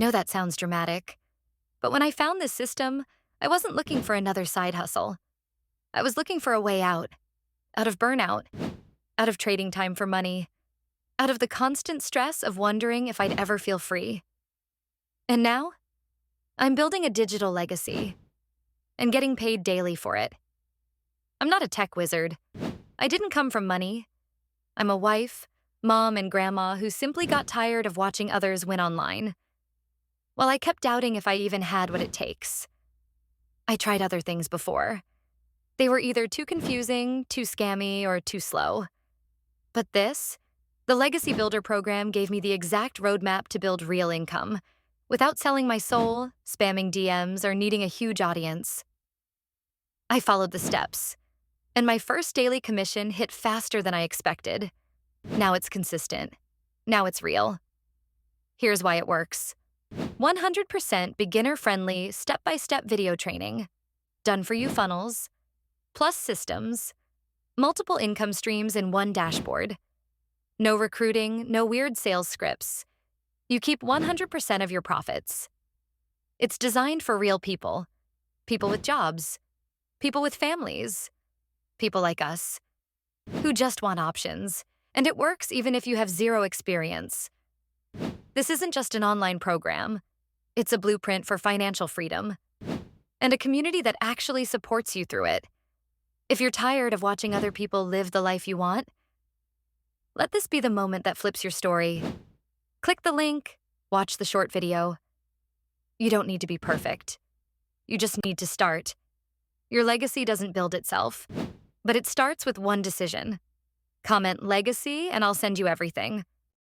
know that sounds dramatic, but when I found this system, I wasn't looking for another side hustle. I was looking for a way out of burnout, out of trading time for money, out of the constant stress of wondering if I'd ever feel free. And now, I'm building a digital legacy and getting paid daily for it. I'm not a tech wizard. I didn't come from money. I'm a wife, mom, and grandma who simply got tired of watching others win online. While I kept doubting if I even had what it takes. I tried other things before. They were either too confusing, too scammy, or too slow. But this, the Legacy Builder program gave me the exact roadmap to build real income, without selling my soul, spamming DMs, or needing a huge audience. I followed the steps, and my first daily commission hit faster than I expected. Now it's consistent. Now it's real. Here's why it works. 100% beginner-friendly, step-by-step video training, done-for-you funnels, plus systems, multiple income streams in one dashboard. No recruiting, no weird sales scripts. You keep 100% of your profits. It's designed for real people. People with jobs. People with families. People like us. Who just want options. And it works even if you have zero experience. This isn't just an online program. It's a blueprint for financial freedom. And a community that actually supports you through it. If you're tired of watching other people live the life you want, let this be the moment that flips your story. Click the link, watch the short video. You don't need to be perfect. You just need to start. Your legacy doesn't build itself, but it starts with one decision. Comment legacy and I'll send you everything.